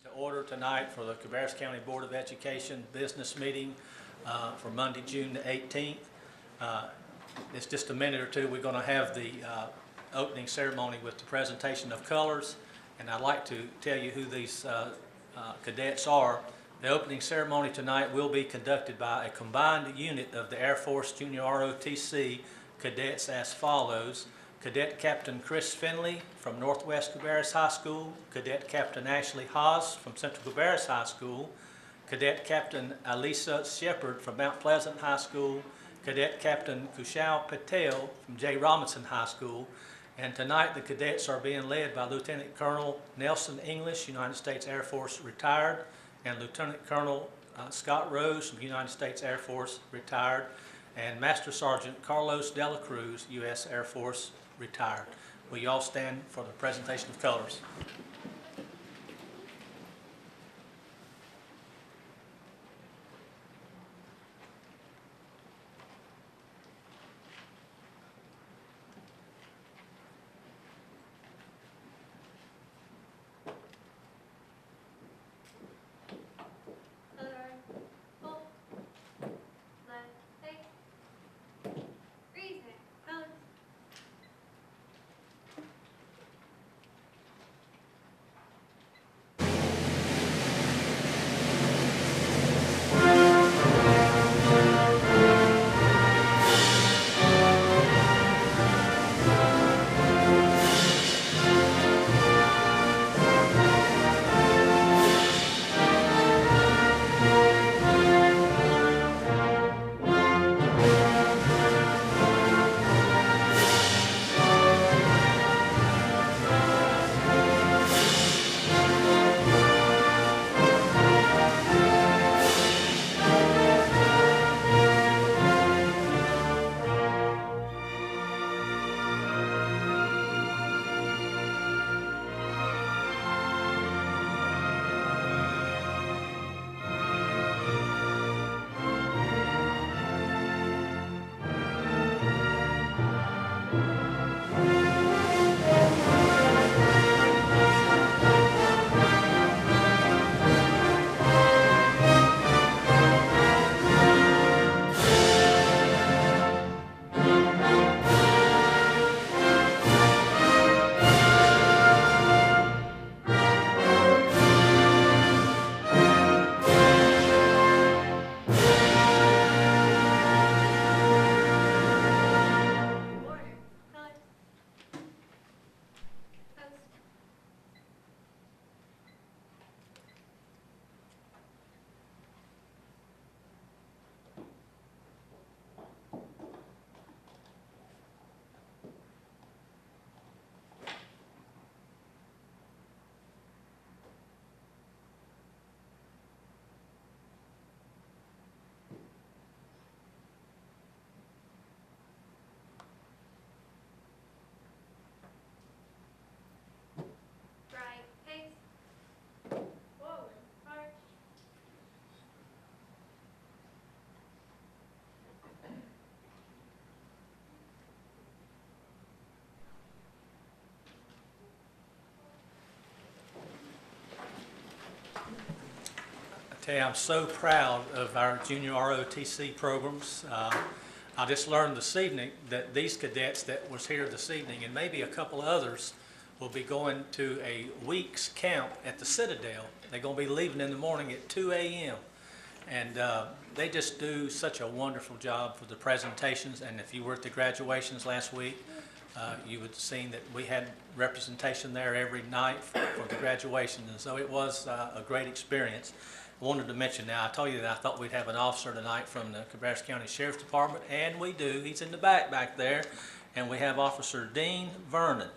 To order tonight for the Cabarrus County Board of Education business meeting for Monday, June the 18th. It's just a minute or two. We're going to have the opening ceremony with the presentation of colors, and I'd like to tell you who these cadets are. The opening ceremony tonight will be conducted by a combined unit of the Air Force Junior ROTC cadets as follows: Cadet Captain Chris Finley from Northwest Cabarrus High School, Cadet Captain Ashley Haas from Central Cabarrus High School, Cadet Captain Alisa Shepard from Mount Pleasant High School, Cadet Captain Kushal Patel from J. Robinson High School. And tonight the cadets are being led by Lieutenant Colonel Nelson English, United States Air Force, retired, and Lieutenant Colonel Scott Rose from United States Air Force, retired, and Master Sergeant Carlos De La Cruz, U.S. Air Force, retired. Will you all stand for the presentation of colors? I'm so proud of our junior ROTC programs. I just learned this evening that these cadets that was here this evening, and maybe a couple others, will be going to a week's camp at the Citadel. They're going to be leaving in the morning at 2 a.m. And they just do such a wonderful job for the presentations. And if you were at the graduations last week, you would have seen that we had representation there every night for the graduation. And so it was a great experience. I wanted to mention now, I told you that I thought we'd have an officer tonight from the Cabarrus County Sheriff's Department, and we do. He's in the back there. And we have Officer Dean Vernon,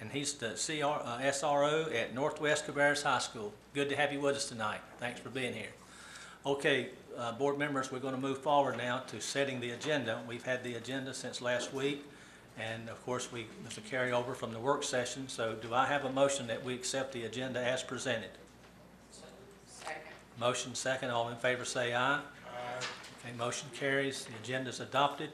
and he's the SRO at Northwest Cabarrus High School. Good to have you with us tonight. Thanks for being here. Okay, board members, we're going to move forward now to setting the agenda. We've had the agenda since last week, and of course it's a carryover from the work session. So do I have a motion that we accept the agenda as presented? Motion second. All in favor say aye. Aye. Okay, motion carries. The agenda is adopted.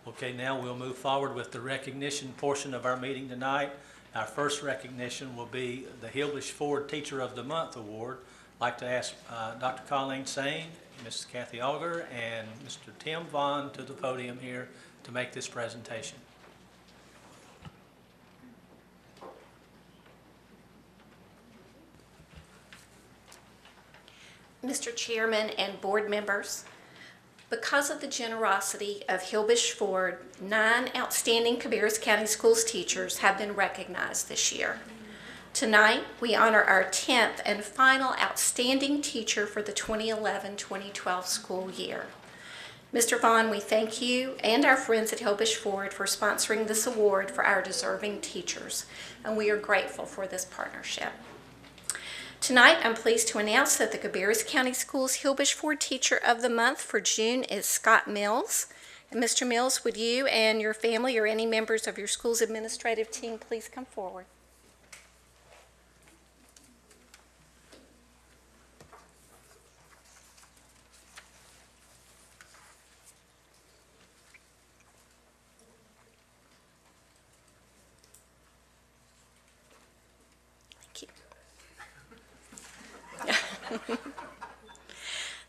Okay, now we'll move forward with the recognition portion of our meeting tonight. Our first recognition will be the Hillbush Ford Teacher of the Month Award I'd like to ask Dr. Colleen Sain, Ms. Kathy Auger, and Mr. Tim Vaughn to the podium here to make this presentation. Mr. Chairman and board members, because of the generosity of Hilbish Ford, 9 outstanding Cabarrus County Schools teachers have been recognized this year. Tonight, we honor our 10th and final outstanding teacher for the 2011-2012 school year. Mr. Vaughn, we thank you and our friends at Hilbish Ford for sponsoring this award for our deserving teachers, and we are grateful for this partnership. Tonight, I'm pleased to announce that the Cabarrus County Schools Hilbish Ford Teacher of the Month for June is Scott Mills. And Mr. Mills, would you and your family or any members of your school's administrative team please come forward?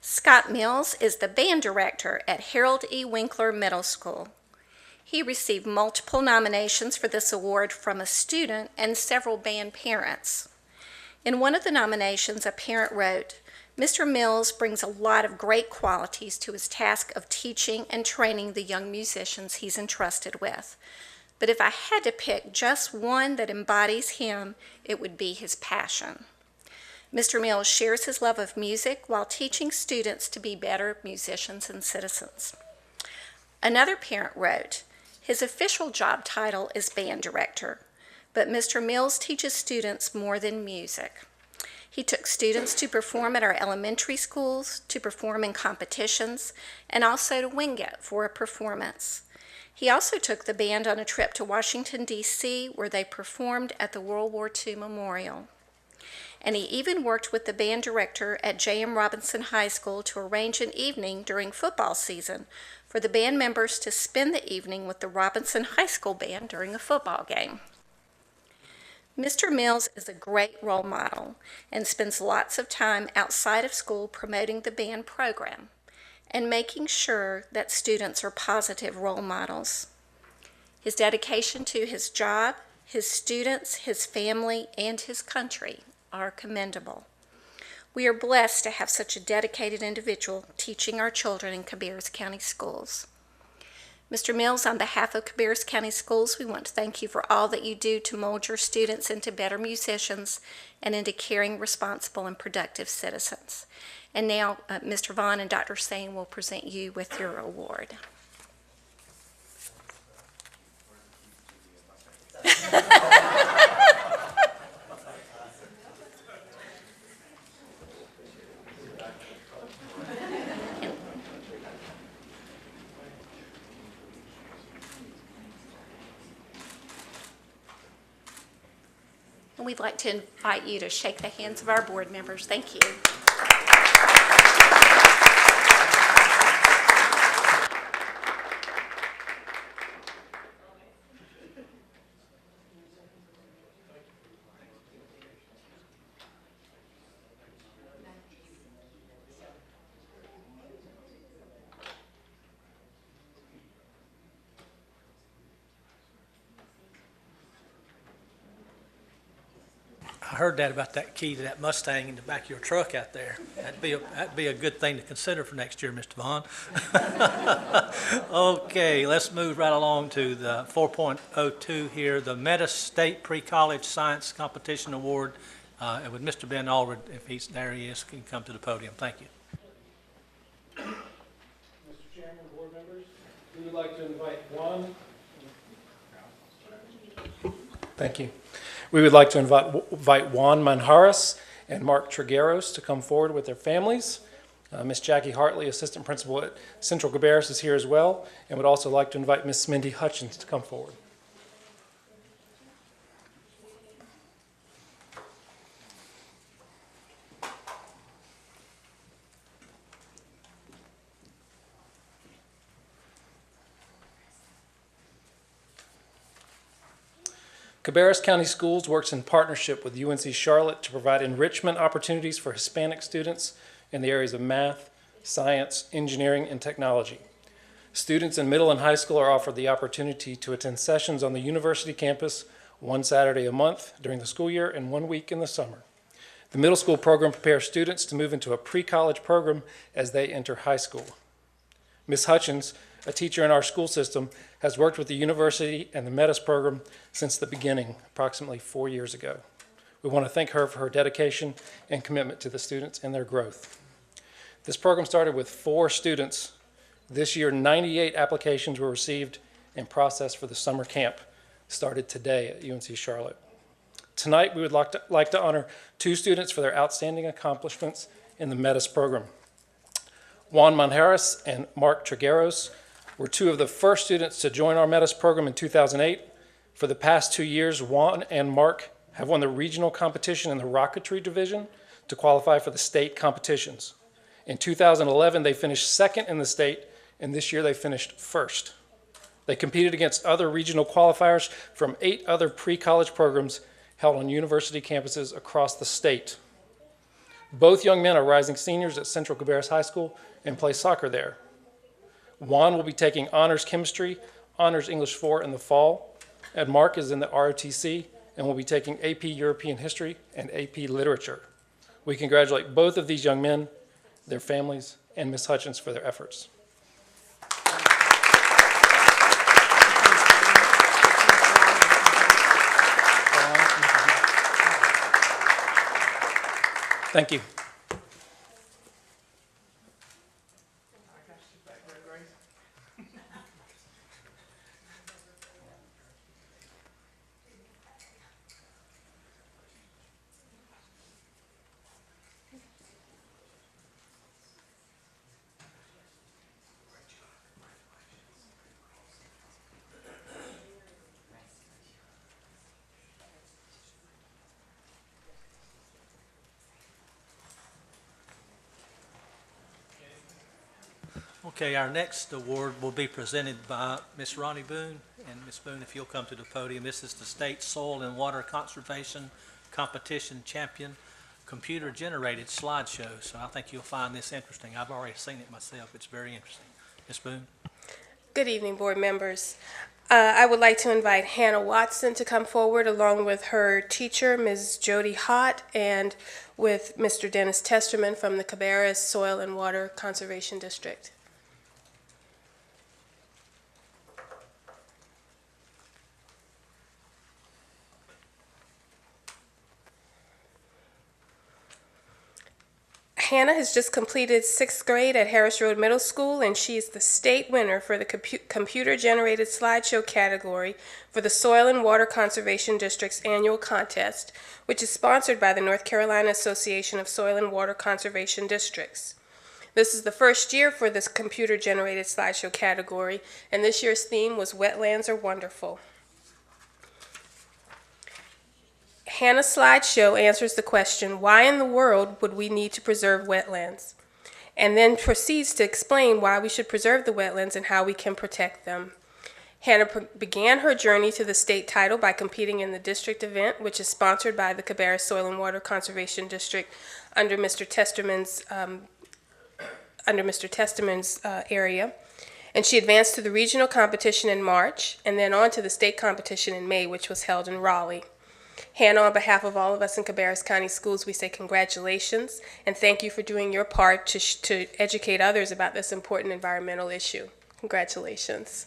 Scott Mills is the band director at Harold E. Winkler Middle School. He received multiple nominations for this award from a student and several band parents. In one of the nominations, a parent wrote, "Mr. Mills brings a lot of great qualities to his task of teaching and training the young musicians he's entrusted with. But if I had to pick just one that embodies him, it would be his passion." Mr. Mills shares his love of music while teaching students to be better musicians and citizens. Another parent wrote, "His official job title is band director, but Mr. Mills teaches students more than music. He took students to perform at our elementary schools, to perform in competitions, and also to Wingate for a performance. He also took the band on a trip to Washington, D.C., where they performed at the World War II Memorial. And he even worked with the band director at J.M. Robinson High School to arrange an evening during football season for the band members to spend the evening with the Robinson High School band during a football game." Mr. Mills is a great role model and spends lots of time outside of school promoting the band program and making sure that students are positive role models. His dedication to his job, his students, his family, and his country are commendable. We are blessed to have such a dedicated individual teaching our children in Cabarrus County Schools. Mr. Mills, on behalf of Cabarrus County Schools, we want to thank you for all that you do to mold your students into better musicians and into caring, responsible, and productive citizens. And now, Mr. Vaughn and Dr. Sain will present you with your award. And we'd like to invite you to shake the hands of our board members. Thank you. I heard that about that key to that Mustang in the back of your truck out there. That'd be a good thing to consider for next year, Mr. Vaughn. Okay, let's move right along to the 4.02 here, the Meta State Pre-College Science Competition Award. And with Mr. Ben Allred, if he's there, he is, can come to the podium. Thank you. Mr. Chairman, board members, we would like to invite Juan. Thank you. We would like to invite Juan Manjares and Mark Trigueros to come forward with their families. Miss Jackie Hartley, Assistant Principal at Central Cabarrus, is here as well, and would also like to invite Miss Mindy Hutchins to come forward. Cabarrus County Schools works in partnership with UNC Charlotte to provide enrichment opportunities for Hispanic students in the areas of math, science, engineering, and technology. Students in middle and high school are offered the opportunity to attend sessions on the university campus one Saturday a month during the school year and 1 week in the summer. The middle school program prepares students to move into a pre-college program as they enter high school. Ms. Hutchins, a teacher in our school system, has worked with the university and the METIS program since the beginning, approximately 4 years ago. We want to thank her for her dedication and commitment to the students and their growth. This program started with 4 students. This year, 98 applications were received and processed for the summer camp, started today at UNC Charlotte. Tonight, we would like to honor 2 students for their outstanding accomplishments in the METIS program. Juan Manjares and Mark Trigueros were 2 of the first students to join our METIS program in 2008. For the past 2 years, Juan and Mark have won the regional competition in the rocketry division to qualify for the state competitions. In 2011, they finished second in the state, and this year they finished first. They competed against other regional qualifiers from 8 other pre-college programs held on university campuses across the state. Both young men are rising seniors at Central Cabarrus High School and play soccer there. Juan will be taking honors chemistry, honors English 4 in the fall, and Mark is in the ROTC and will be taking AP European History and AP Literature. We congratulate both of these young men, their families, and Ms. Hutchins for their efforts. Thank you. Okay, our next award will be presented by Miss Ronnie Boone. And Miss Boone, if you'll come to the podium, this is the State Soil and Water Conservation Competition Champion computer-generated slideshow. So I think you'll find this interesting. I've already seen it myself. It's very interesting. Miss Boone. Good evening, board members. I would like to invite Hannah Watson to come forward along with her teacher, Ms. Jody Hott, and with Mr. Dennis Testerman from the Cabarrus Soil and Water Conservation District. Hannah has just completed 6th grade at Harris Road Middle School, and she is the state winner for the computer-generated slideshow category for the Soil and Water Conservation District's annual contest, which is sponsored by the North Carolina Association of Soil and Water Conservation Districts. This is the first year for this computer-generated slideshow category, and this year's theme was Wetlands Are Wonderful. Hannah's slideshow answers the question, why in the world would we need to preserve wetlands? And then proceeds to explain why we should preserve the wetlands and how we can protect them. Hannah began her journey to the state title by competing in the district event, which is sponsored by the Cabarrus Soil and Water Conservation District under Mr. Testerman's area. And she advanced to the regional competition in March and then on to the state competition in May, which was held in Raleigh. Hannah, on behalf of all of us in Cabarrus County Schools, we say congratulations and thank you for doing your part to educate others about this important environmental issue. Congratulations.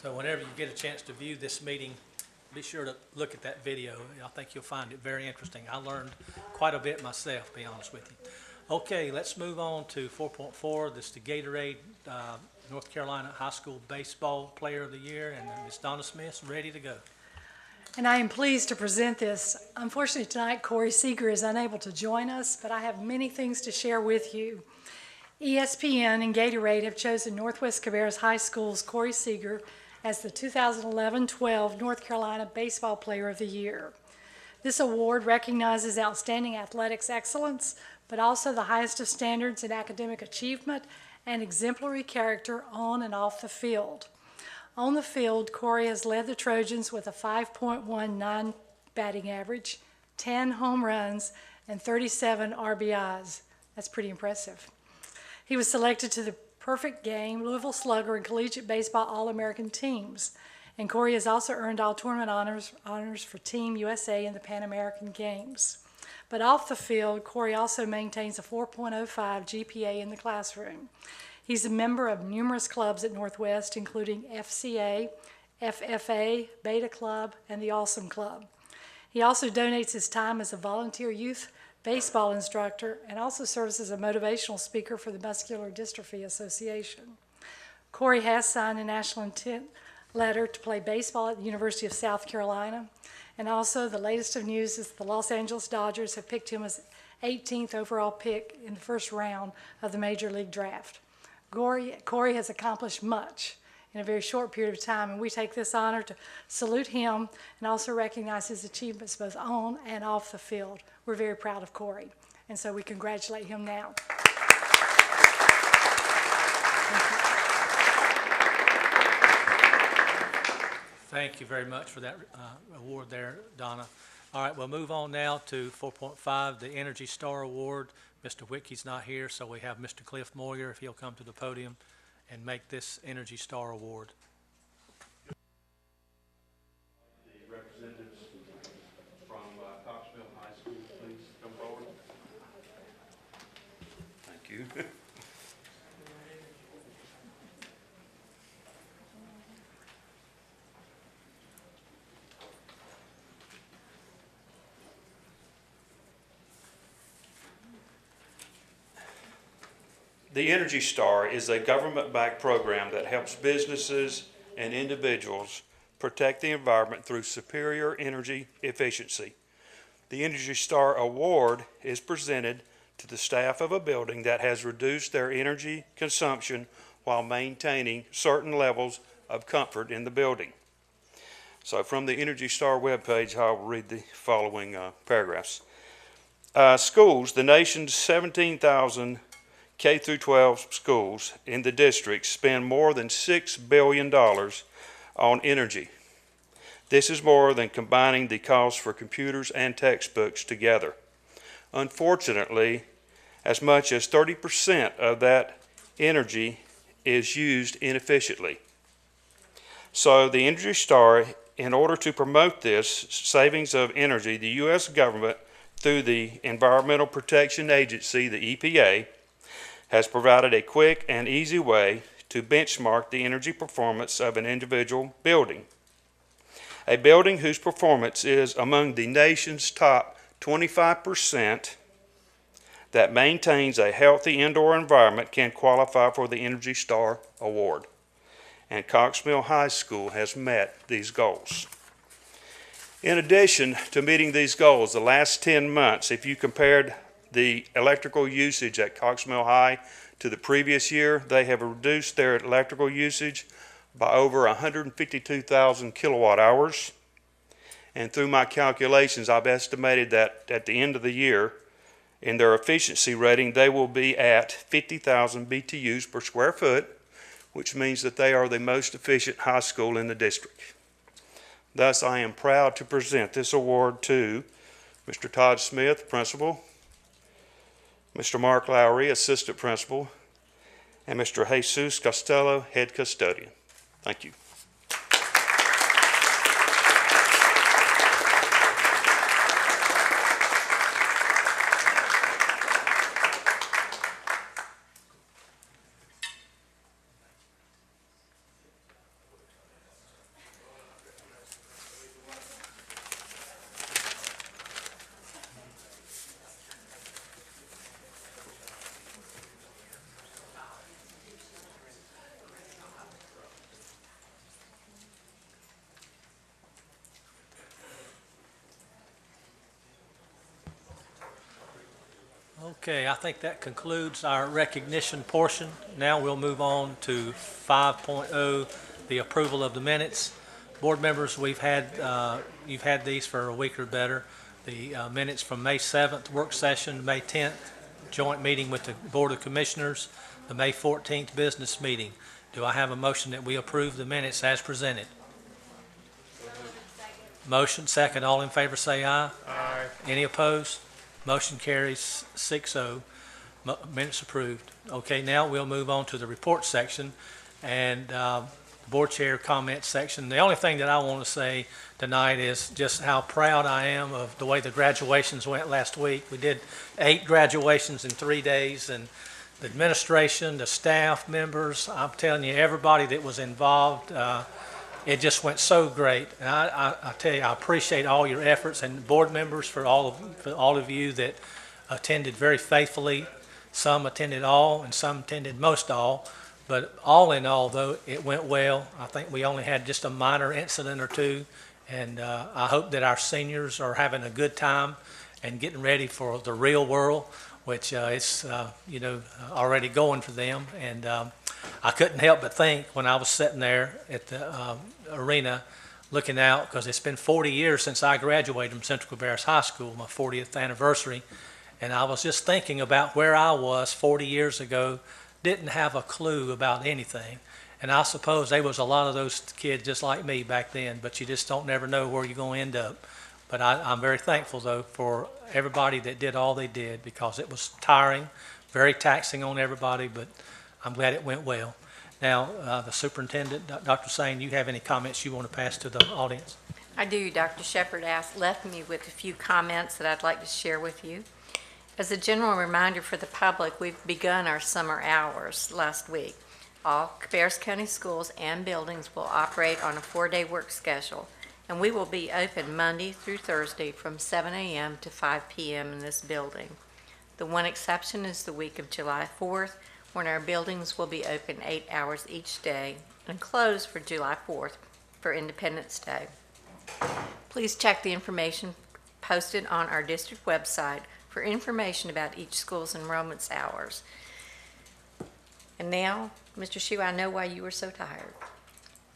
So whenever you get a chance to view this meeting, be sure to look at that video. I think you'll find it very interesting. I learned quite a bit myself, to be honest with you. Okay, let's move on to 4.4. This is the Gatorade North Carolina High School Baseball Player of the Year, and Ms. Donna Smith's ready to go. and I am pleased to present this. Unfortunately, tonight Corey Seeger is unable to join us, but I have many things to share with you. ESPN and Gatorade have chosen Northwest Cabarrus High School's Corey Seeger as the 2011-12 North Carolina Baseball Player of the Year. This award recognizes outstanding athletics excellence, but also the highest of standards in academic achievement and exemplary character on and off the field. On the field, Corey has led the Trojans with a 5.19 batting average, 10 home runs, and 37 RBIs. That's pretty impressive. He was selected to the Perfect Game, Louisville Slugger, and Collegiate Baseball All-American teams. And Corey has also earned all-tournament honors for Team USA in the Pan American Games. But off the field, Corey also maintains a 4.05 GPA in the classroom. He's a member of numerous clubs at Northwest, including FCA, FFA, Beta Club, and the Awesome Club. He also donates his time as a volunteer youth baseball instructor and also serves as a motivational speaker for the Muscular Dystrophy Association. Corey has signed a national intent letter to play baseball at the University of South Carolina. And also the latest of news is the Los Angeles Dodgers have picked him as 18th overall pick in the first round of the Major League Draft. Corey has accomplished much in a very short period of time, and we take this honor to salute him and also recognize his achievements both on and off the field. We're very proud of Corey, and so we congratulate him now. Thank you very much for that award there, Donna. All right, we'll move on now to 4.5, the Energy Star Award. Mr. Wickey's not here, so we have Mr. Cliff Moyer, if he'll come to the podium and make this Energy Star Award. The representatives from Coxville High School, please come forward. Thank you. The Energy Star is a government-backed program that helps businesses and individuals protect the environment through superior energy efficiency. The Energy Star Award is presented to the staff of a building that has reduced their energy consumption while maintaining certain levels of comfort in the building. So from the Energy Star webpage, I'll read the following paragraphs. Schools, the nation's 17,000 K through 12 schools in the district spend more than $6 billion on energy. This is more than combining the cost for computers and textbooks together. Unfortunately, as much as 30% of that energy is used inefficiently. So the Energy Star, in order to promote this savings of energy, the U.S. government, through the Environmental Protection Agency, the EPA, has provided a quick and easy way to benchmark the energy performance of an individual building. A building whose performance is among the nation's top 25% that maintains a healthy indoor environment can qualify for the Energy Star Award. And Coxville High School has met these goals. In addition to meeting these goals, the last 10 months, if you compared the electrical usage at Coxville High to the previous year, they have reduced their electrical usage by over 152,000 kilowatt hours. And through my calculations, I've estimated that at the end of the year, in their efficiency rating, they will be at 50,000 BTUs per square foot, which means that they are the most efficient high school in the district. Thus, I am proud to present this award to Mr. Todd Smith, Principal, Mr. Mark Lowry, Assistant Principal, and Mr. Jesus Costello, Head Custodian. Thank you. Okay, I think that concludes our recognition portion. Now we'll move on to 5.0, the approval of the minutes. Board members, you've had these for a week or better. The minutes from May 7th work session, May 10th joint meeting with the Board of Commissioners, the May 14th business meeting. Do I have a motion that we approve the minutes as presented? Motion second. All in favor say aye. Aye. Any opposed? Motion carries 6-0. Minutes approved. Okay, now we'll move on to the report section and board chair comment section. The only thing that I want to say tonight is just how proud I am of the way the graduations went last week. We did 8 graduations in 3 days, and the administration, the staff members, I'm telling you, everybody that was involved, it just went so great. And I tell you, I appreciate all your efforts, and board members for all of you that attended very faithfully. Some attended all and some attended most all. But all in all, though, it went well. I think we only had just a minor incident or two, and I hope that our seniors are having a good time and getting ready for the real world, which is already going for them. And I couldn't help but think when I was sitting there at the arena looking out, because it's been 40 years since I graduated from Central Cabarrus High School, my 40th anniversary, and I was just thinking about where I was 40 years ago, didn't have a clue about anything. And I suppose there was a lot of those kids just like me back then, but you just don't never know where you're going to end up. But I'm very thankful, though, for everybody that did all they did, because it was tiring, very taxing on everybody, but I'm glad it went well. Now, the superintendent, Dr. Sain, you have any comments you want to pass to the audience? I do. Dr. Shepard left me with a few comments that I'd like to share with you. As a general reminder for the public, we've begun our summer hours last week. All Cabarrus County schools and buildings will operate on a 4-day work schedule, and we will be open Monday through Thursday from 7 a.m. to 5 p.m. in this building. The one exception is the week of July 4th, when our buildings will be open 8 hours each day and closed for July 4th for Independence Day. Please check the information posted on our district website for information about each school's enrollment hours. And now, Mr. Shue, I know why you were so tired.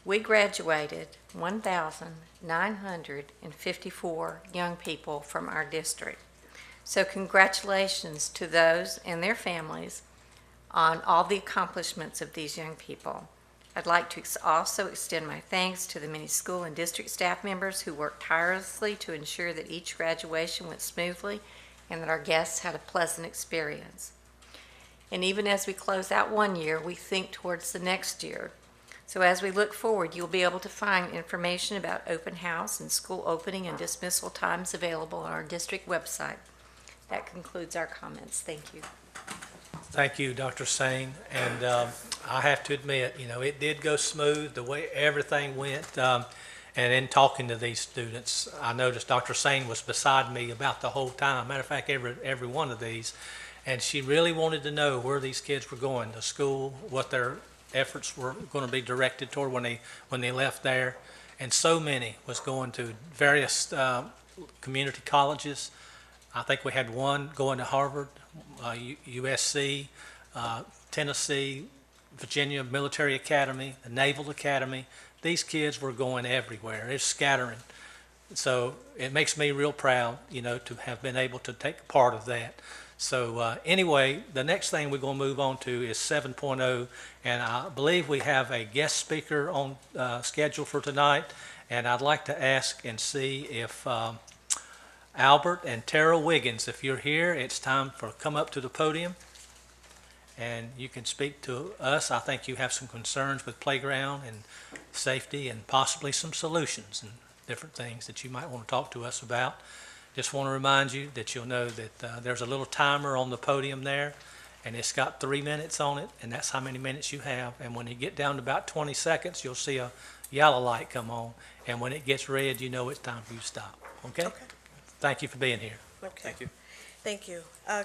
We graduated 1,954 young people from our district. So congratulations to those and their families on all the accomplishments of these young people. I'd like to also extend my thanks to the many school and district staff members who worked tirelessly to ensure that each graduation went smoothly and that our guests had a pleasant experience. And even as we close out one year, we think towards the next year. So as we look forward, you'll be able to find information about open house and school opening and dismissal times available on our district website. That concludes our comments. Thank you. Thank you, Dr. Sain. And I have to admit, it did go smooth the way everything went. And in talking to these students, I noticed Dr. Sain was beside me about the whole time. Matter of fact, every one of these. And she really wanted to know where these kids were going to school, what their efforts were going to be directed toward when they left there. And so many was going to various community colleges. I think we had one going to Harvard, USC, Tennessee, Virginia Military Academy, the Naval Academy. These kids were going everywhere. It's scattering. So it makes me real proud, to have been able to take part of that. So anyway, the next thing we're going to move on to is 7.0, and I believe we have a guest speaker on schedule for tonight, and I'd like to ask and see if Albert and Tara Wiggins, if you're here, it's time for come up to the podium, and you can speak to us. I think you have some concerns with playground and safety and possibly some solutions and different things that you might want to talk to us about. Just want to remind you that you'll know that there's a little timer on the podium there, and it's got 3 minutes on it, and that's how many minutes you have. And when you get down to about 20 seconds, you'll see a yellow light come on, and when it gets red, you know it's time for you to stop. Okay? Thank you for being here. Okay. Thank you. Thank you.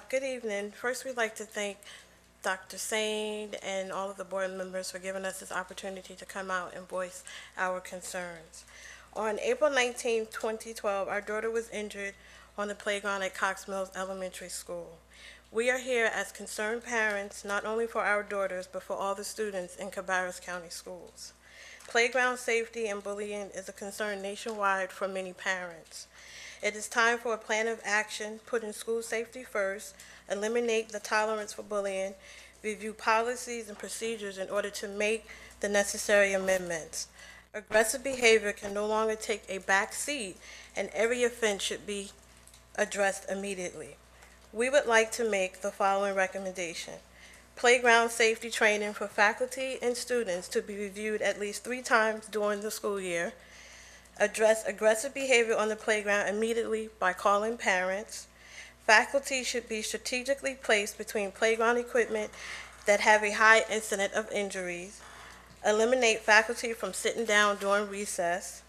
Good evening. First, we'd like to thank Dr. Sain and all of the board members for giving us this opportunity to come out and voice our concerns. On April 19, 2012, our daughter was injured on the playground at Cox Mills Elementary School. We are here as concerned parents, not only for our daughters, but for all the students in Cabarrus County Schools. Playground safety and bullying is a concern nationwide for many parents. It is time for a plan of action, putting school safety first, eliminate the tolerance for bullying, review policies and procedures in order to make the necessary amendments. Aggressive behavior can no longer take a back seat, and every offense should be addressed immediately. We would like to make the following recommendation. Playground safety training for faculty and students to be reviewed at least 3 times during the school year. Address aggressive behavior on the playground immediately by calling parents. Faculty should be strategically placed between playground equipment that have a high incidence of injuries. Eliminate faculty from sitting down during recess,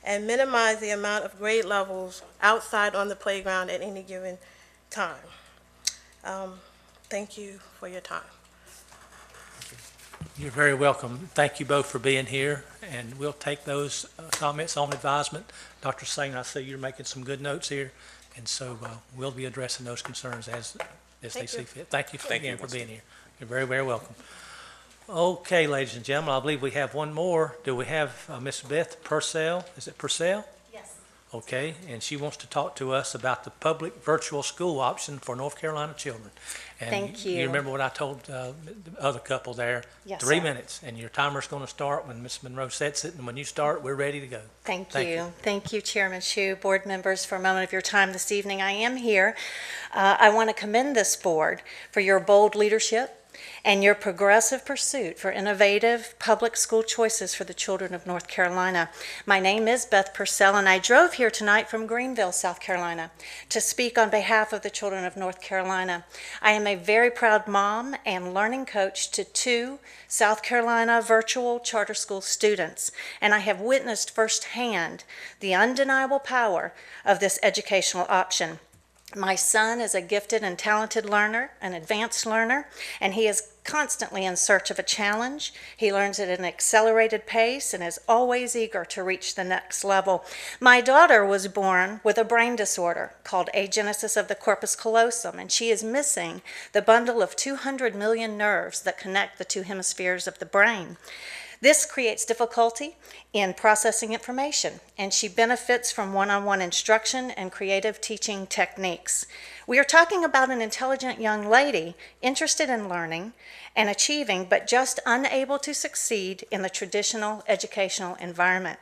and minimize the amount of grade levels outside on the playground at any given time. Thank you for your time. You're very welcome. Thank you both for being here, and we'll take those comments on advisement. Dr. Singh, I see you're making some good notes here, and so we'll be addressing those concerns as they see fit. Thank you again for being here. You're very, very welcome. Okay, ladies and gentlemen, I believe we have one more. Do we have Miss Beth Purcell? Is it Purcell? Yes. Okay, and she wants to talk to us about the public virtual school option for North Carolina children. And Thank you. You remember what I told the other couple there? Yes, 3 sir. minutes, and your timer's going to start when Ms. Monroe sets it, and when you start, we're ready to go. Thank Thank you. you. Thank you, Chairman Hsu, board members, for a moment of your time this evening. I am here. I want to commend this board for your bold leadership and your progressive pursuit for innovative public school choices for the children of North Carolina. My name is Beth Purcell, and I drove here tonight from Greenville, South Carolina, to speak on behalf of the children of North Carolina. I am a very proud mom and learning coach to 2 South Carolina virtual charter school students, and I have witnessed firsthand the undeniable power of this educational option. My son is a gifted and talented learner, an advanced learner, and he is constantly in search of a challenge. He learns at an accelerated pace and is always eager to reach the next level. My daughter was born with a brain disorder called agenesis of the corpus callosum, and she is missing the bundle of 200 million nerves that connect the 2 hemispheres of the brain. This creates difficulty in processing information, and she benefits from one-on-one instruction and creative teaching techniques. We are talking about an intelligent young lady interested in learning and achieving, but just unable to succeed in the traditional educational environment.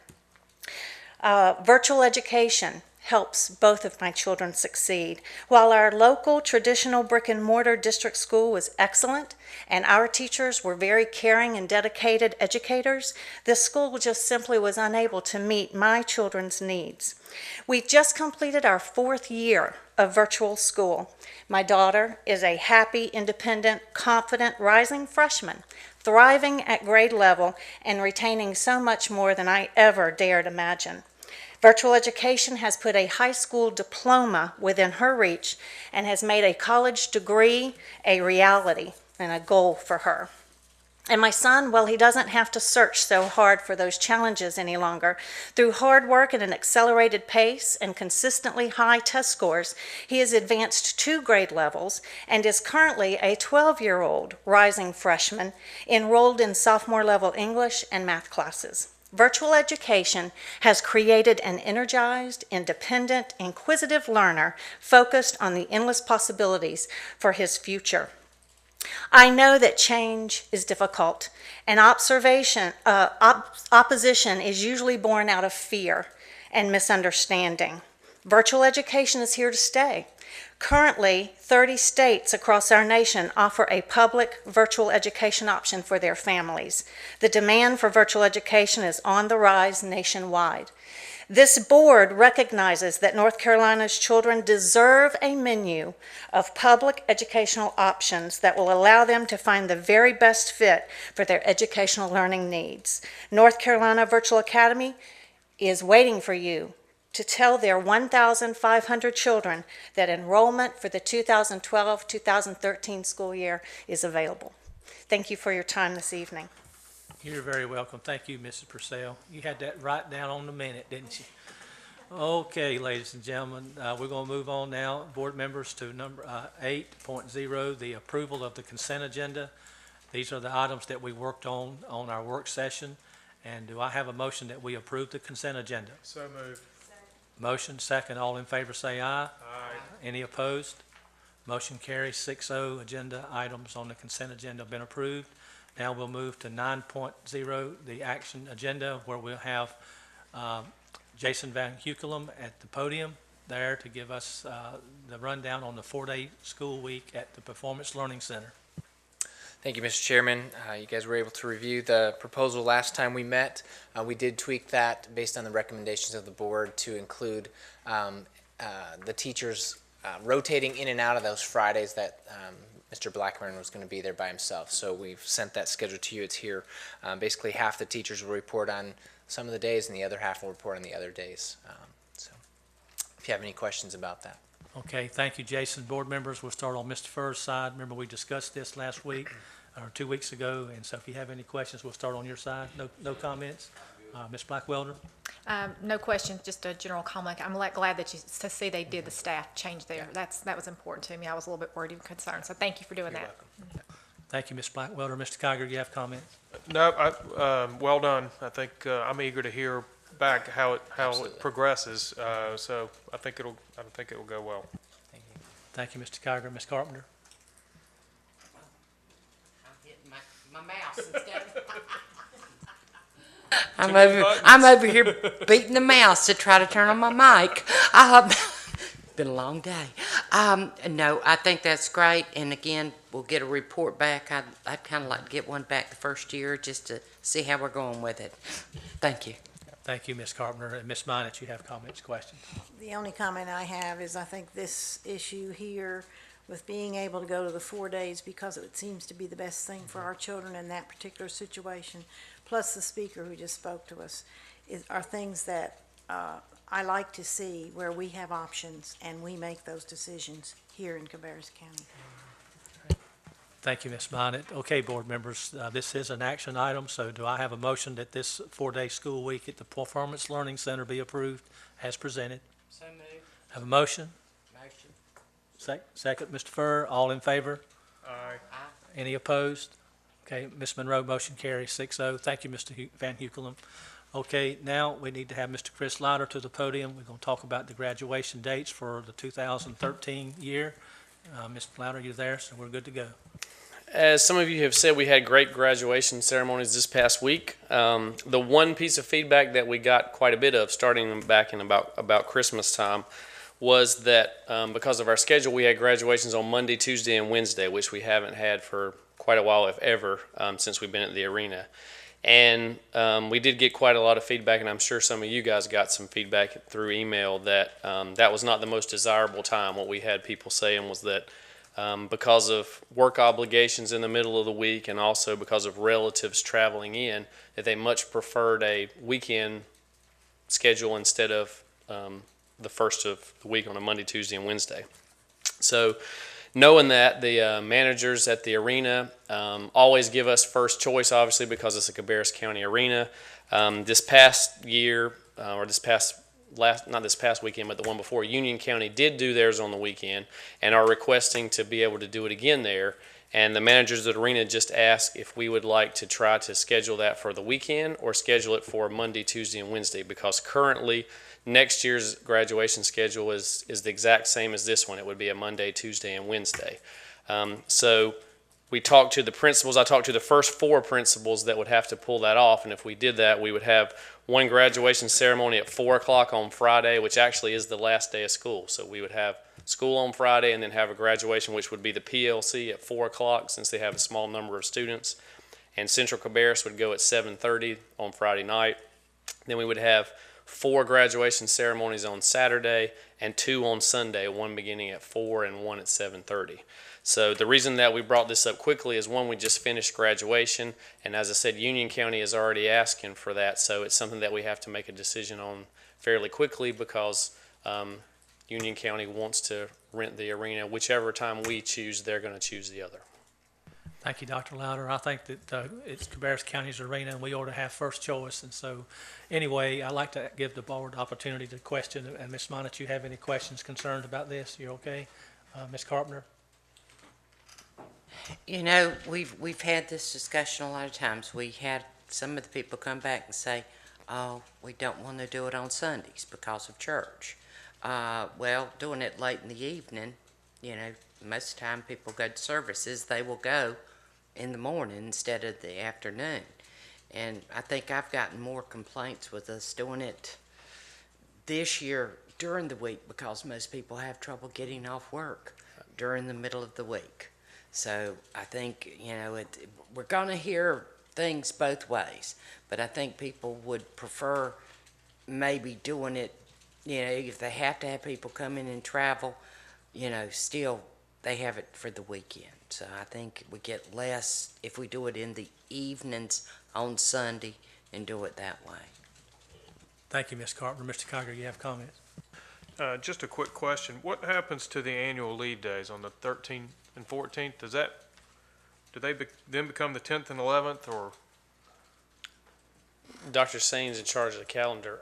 Virtual education helps both of my children succeed. While our local traditional brick and mortar district school was excellent and our teachers were very caring and dedicated educators, this school just simply was unable to meet my children's needs. We just completed our 4th year of virtual school. My daughter is a happy, independent, confident, rising freshman, thriving at grade level and retaining so much more than I ever dared imagine. Virtual education has put a high school diploma within her reach and has made a college degree a reality and a goal for her. And my son, well, he doesn't have to search so hard for those challenges any longer. Through hard work at an accelerated pace and consistently high test scores, he has advanced 2 grade levels and is currently a 12-year-old rising freshman enrolled in sophomore level English and math classes. Virtual education has created an energized, independent, inquisitive learner focused on the endless possibilities for his future. I know that change is difficult, and opposition is usually born out of fear and misunderstanding. Virtual education is here to stay. Currently, 30 states across our nation offer a public virtual education option for their families. The demand for virtual education is on the rise nationwide. This board recognizes that North Carolina's children deserve a menu of public educational options that will allow them to find the very best fit for their educational learning needs. North Carolina Virtual Academy is waiting for you to tell their 1,500 children that enrollment for the 2012-2013 school year is available. Thank you for your time this evening. You're very welcome. Thank you, Mrs. Purcell. You had that right down on the minute, didn't you? Okay, ladies and gentlemen, we're going to move on now, board members, to number 8.0, the approval of the consent agenda. These are the items that we worked on our work session. And do I have a motion that we approve the consent agenda? So moved. Motion, second. All in favor say aye. Aye. Any opposed? Motion carries 6-0. Agenda items on the consent agenda have been approved. Now we'll move to 9.0, the action agenda, where we'll have Jason Van Hukelum at the podium there to give us the rundown on the 4-day school week at the Performance Learning Center. Thank you, Mr. Chairman. You guys were able to review the proposal last time we met. We did tweak that based on the recommendations of the board to include the teachers rotating in and out of those Fridays that Mr. Blackburn was going to be there by himself. So we've sent that schedule to you. It's here. Basically, half the teachers will report on some of the days, and the other half will report on the other days. So if you have any questions about that. Okay, thank you, Jason. Board members, we'll start on Mr. Furr's side. Remember, we discussed this last week or 2 weeks ago, and so if you have any questions, we'll start on your side. No comments? Ms. Blackwelder? No questions, just a general comment. I'm glad that to see they did the staff change there. That was important to me. I was a little bit worried and concerned, so thank you for doing that. Thank you, Ms. Blackwelder. Mr. Kiger, you have comments? No, well done. I think I'm eager to hear back how it progresses. So I think it'll go well. Thank you. Thank you, Mr. Kiger. Ms. Carpenter? I'm hitting my mouse instead of I'm over here beating the mouse to try to turn on my mic. Been a long day. No, I think that's great. And again, we'll get a report back. I'd kind of like to get one back the first year just to see how we're going with it. Thank you. Thank you, Ms. Carpenter. And Ms. Minot, you have comments, questions? The only comment I have is I think this issue here with being able to go to the 4 days because it seems to be the best thing for our children in that particular situation, plus the speaker who just spoke to us, are things that I like to see where we have options and we make those decisions here in Cabarrus County. Thank you, Ms. Minot. Okay, board members, this is an action item, so do I have a motion that this 4-day school week at the Performance Learning Center be approved as presented? So moved. Have a motion? Motion. Second, Mr. Furr. All in favor? Aye. Any opposed? Okay, Ms. Monroe, motion carries 6-0. Thank you, Mr. Van Hukelum. Okay, now we need to have Mr. Chris Leiter to the podium. We're going to talk about the graduation dates for the 2013 year. Mr. Leiter, you're there, so we're good to go. As some of you have said, we had great graduation ceremonies this past week. The one piece of feedback that we got quite a bit of starting back in about Christmas time was that because of our schedule, we had graduations on Monday, Tuesday, and Wednesday, which we haven't had for quite a while, if ever, since we've been at the arena. And we did get quite a lot of feedback, and I'm sure some of you guys got some feedback through email that that was not the most desirable time. What we had people saying was that because of work obligations in the middle of the week and also because of relatives traveling in, that they much preferred a weekend schedule instead of the first of the week on a Monday, Tuesday, and Wednesday. So knowing that, the managers at the arena always give us first choice, obviously, because it's a Cabarrus County arena. This past year, or not this past weekend, but the one before, Union County did do theirs on the weekend and are requesting to be able to do it again there. And the managers of the arena just asked if we would like to try to schedule that for the weekend or schedule it for Monday, Tuesday, and Wednesday, because currently next year's graduation schedule is the exact same as this one. It would be a Monday, Tuesday, and Wednesday. So we talked to the principals. I talked to the first 4 principals that would have to pull that off, and if we did that, we would have one graduation ceremony at 4 o'clock on Friday, which actually is the last day of school. So we would have school on Friday and then have a graduation, which would be the PLC at 4 o'clock since they have a small number of students. And Central Cabarrus would go at 7:30 on Friday night. Then we would have 4 graduation ceremonies on Saturday and 2 on Sunday, one beginning at 4 and one at 7:30. So the reason that we brought this up quickly is, one, we just finished graduation, and as I said, Union County is already asking for that, so it's something that we have to make a decision on fairly quickly because Union County wants to rent the arena. Whichever time we choose, they're going to choose the other. Thank you, Dr. Louder. I think that it's Cabarrus County's arena, and we ought to have first choice. And so, anyway, I'd like to give the board the opportunity to question. And Ms. Monett, you have any questions, concerns about this? You're okay? Ms. Carpenter? You know, we've had this discussion a lot of times. We had some of the people come back and say, oh, we don't want to do it on Sundays because of church. Well, doing it late in the evening, you know, most of the time people go to services, they will go in the morning instead of the afternoon. And I think I've gotten more complaints with us doing it this year during the week because most people have trouble getting off work during the middle of the week. So I think, you know, we're going to hear things both ways, but I think people would prefer maybe doing it, you know, if they have to have people come in and travel, you know, still they have it for the weekend. So I think we get less if we do it in the evenings on Sunday and do it that way. Thank you, Ms. Carpenter. Mr. Coger, you have comments? Just a quick question. What happens to the annual leave days on the 13th and 14th? Do they then become the 10th and 11th, or? Dr. Sain's in charge of the calendar.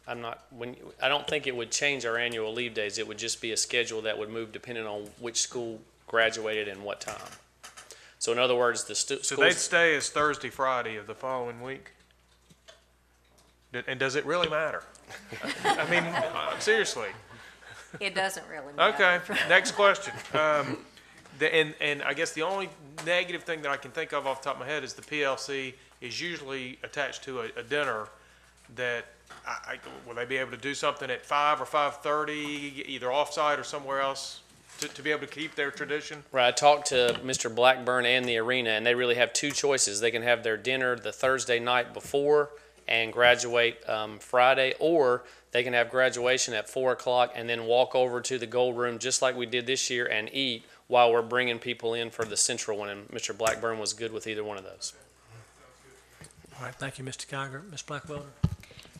I don't think it would change our annual leave days. It would just be a schedule that would move depending on which school graduated and what time. So in other words, the So schools. they'd stay as Thursday, Friday of the following week? And does it really matter? I mean, seriously. It doesn't really matter. Okay, next question. And I guess the only negative thing that I can think of off the top of my head is the PLC is usually attached to a dinner that will they be able to do something at 5 or 5:30, either offsite or somewhere else, to be able to keep their tradition? Right, I talked to Mr. Blackburn and the arena, and they really have two choices. They can have their dinner the Thursday night before and graduate Friday, or they can have graduation at 4 o'clock and then walk over to the Gold Room just like we did this year and eat while we're bringing people in for the Central one. And Mr. Blackburn was good with either one of those. All right, thank you, Mr. Coger. Ms. Blackwelder?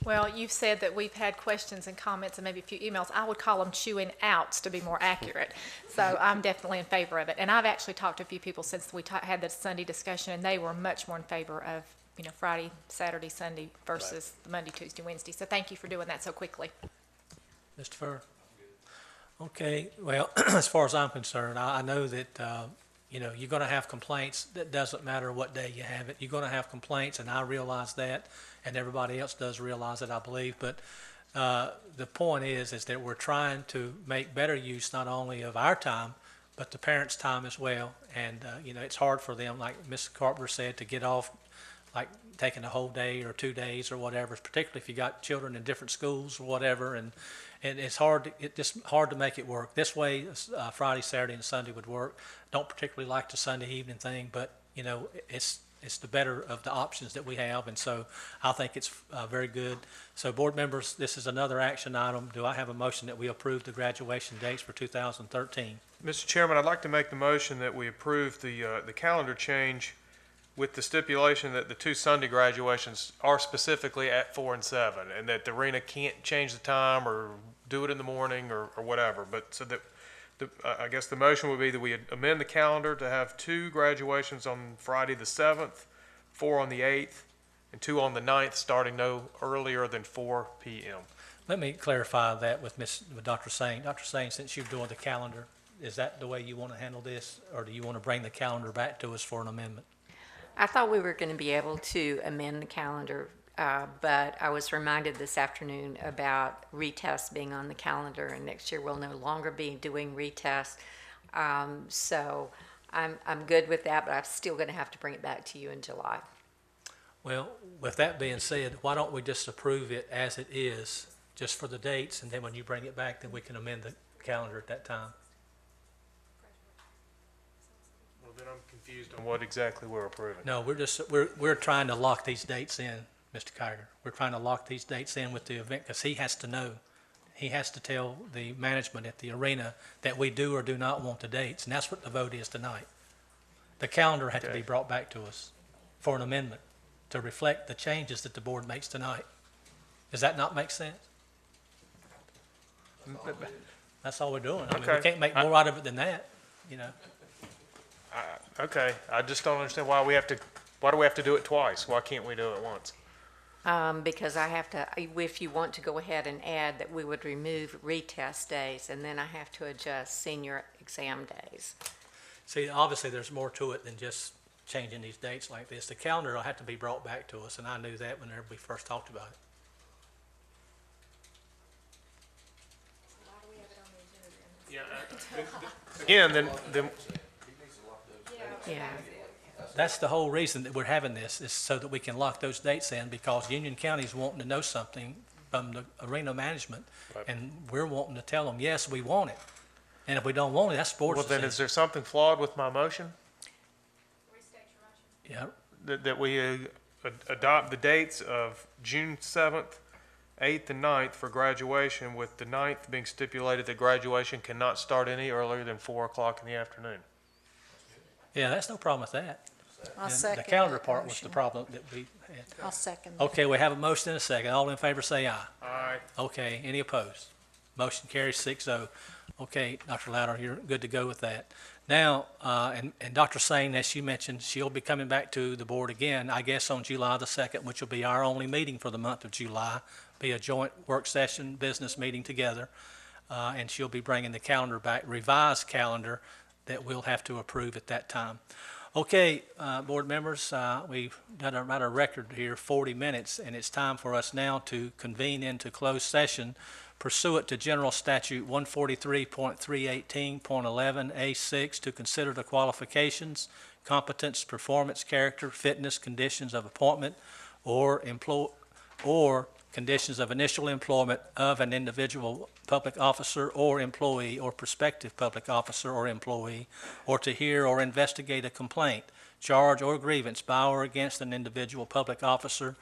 Well, you've said that we've had questions and comments and maybe a few emails. I would call them chewing outs to be more accurate. So I'm definitely in favor of it. And I've actually talked to a few people since we had the Sunday discussion, and they were much more in favor of, you know, Friday, Saturday, Sunday versus the Monday, Tuesday, Wednesday. So thank you for doing that so quickly. Mr. Furr? Okay, well, as far as I'm concerned, I know that, you know, you're going to have complaints. That doesn't matter what day you have it. You're going to have complaints, and I realize that, and everybody else does realize it, I believe. But the point is that we're trying to make better use not only of our time, but the parents' time as well. And, you know, it's hard for them, like Ms. Carpenter said, to get off, like taking a whole day or 2 days or whatever, particularly if you got children in different schools or whatever. And it's hard, just hard to make it work. This way, Friday, Saturday, and Sunday would work. Don't particularly like the Sunday evening thing, but, you know, it's the better of the options that we have, and so I think it's very good. So, board members, this is another action item. Do I have a motion that we approve the graduation dates for 2013? Mr. Chairman, I'd like to make the motion that we approve the calendar change with the stipulation that the 2 Sunday graduations are specifically at 4 and 7, and that the arena can't change the time or do it in the morning or whatever. But so that I guess the motion would be that we amend the calendar to have 2 graduations on Friday the 7th, 4 on the 8th, and 2 on the 9th, starting no earlier than 4 p.m. Let me clarify that with Dr. Sain. Dr. Sain, since you're doing the calendar, is that the way you want to handle this, or do you want to bring the calendar back to us for an amendment? I thought we were going to be able to amend the calendar, but I was reminded this afternoon about retests being on the calendar, and next year we'll no longer be doing retests. So I'm good with that, but I'm still going to have to bring it back to you in July. Well, with that being said, why don't we just approve it as it is, just for the dates, and then when you bring it back, then we can amend the calendar at that time. Well, then I'm confused on what exactly we're approving. No, we're trying to lock these dates in, Mr. Kiger. We're trying to lock these dates in with the event, because he has to know. He has to tell the management at the arena that we do or do not want the dates, and that's what the vote is tonight. The calendar had to be brought back to us for an amendment to reflect the changes that the board makes tonight. Does that not make sense? That's all we're doing. I mean, we can't make more out of it than that, you know. Okay, I just don't understand why do we have to do it twice? Why can't we do it once? Because I have to, if you want to go ahead and add that we would remove retest days, and then I have to adjust senior exam days. See, obviously, there's more to it than just changing these dates like this. The calendar will have to be brought back to us, and I knew that whenever we first talked about it. Again, then Yeah. That's the whole reason that we're having this, is so that we can lock those dates in, because Union County's wanting to know something from the arena management, and we're wanting to tell them, yes, we want it. And if we don't want it, that's sports well, then decision. is there something flawed with my motion? Yeah, That we adopt the dates of June 7th, 8th, and 9th for graduation, with the 9th being stipulated that graduation cannot start any earlier than 4 o'clock in the afternoon. yeah, that's no problem with that. I'll And second the calendar that part was motion. the problem that we had. I'll second that. Okay, we have a motion and a second. All in favor say aye. Aye. Okay, any opposed? Motion carries 6-0. Okay, Dr. Louder, you're good to go with that. Now, and Dr. Sane, as you mentioned, she'll be coming back to the board again, I guess on July the 2nd, which will be our only meeting for the month of July, be a joint work session, business meeting together. And she'll be bringing the calendar back, revised calendar that we'll have to approve at that time. Okay, board members, we've done about a record here, 40 minutes, and it's time for us now to convene into closed session pursuant to General Statute 143.318.11A6 to consider the qualifications, competence, performance, character, fitness, conditions of appointment, or conditions of initial employment of an individual public officer or employee or prospective public officer or employee, or to hear or investigate a complaint, charge, or grievance by or against an individual public officer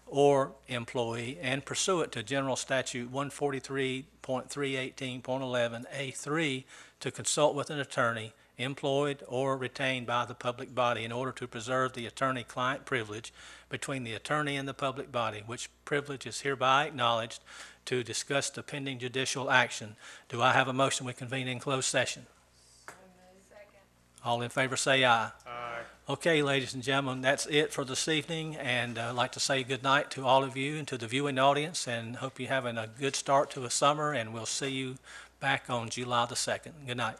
or employee, and pursuant to General Statute 143.318.11A3 to consult with an attorney employed or retained by the public body in order to preserve the attorney-client privilege between the attorney and the public body, which privilege is hereby acknowledged, to discuss the pending judicial action. Do I have a motion we convene in closed session? All in favor say aye. Aye. Okay, ladies and gentlemen, that's it for this evening, and I'd like to say good night to all of you and to the viewing audience, and hope you're having a good start to a summer, and we'll see you back on July the 2nd. Good night.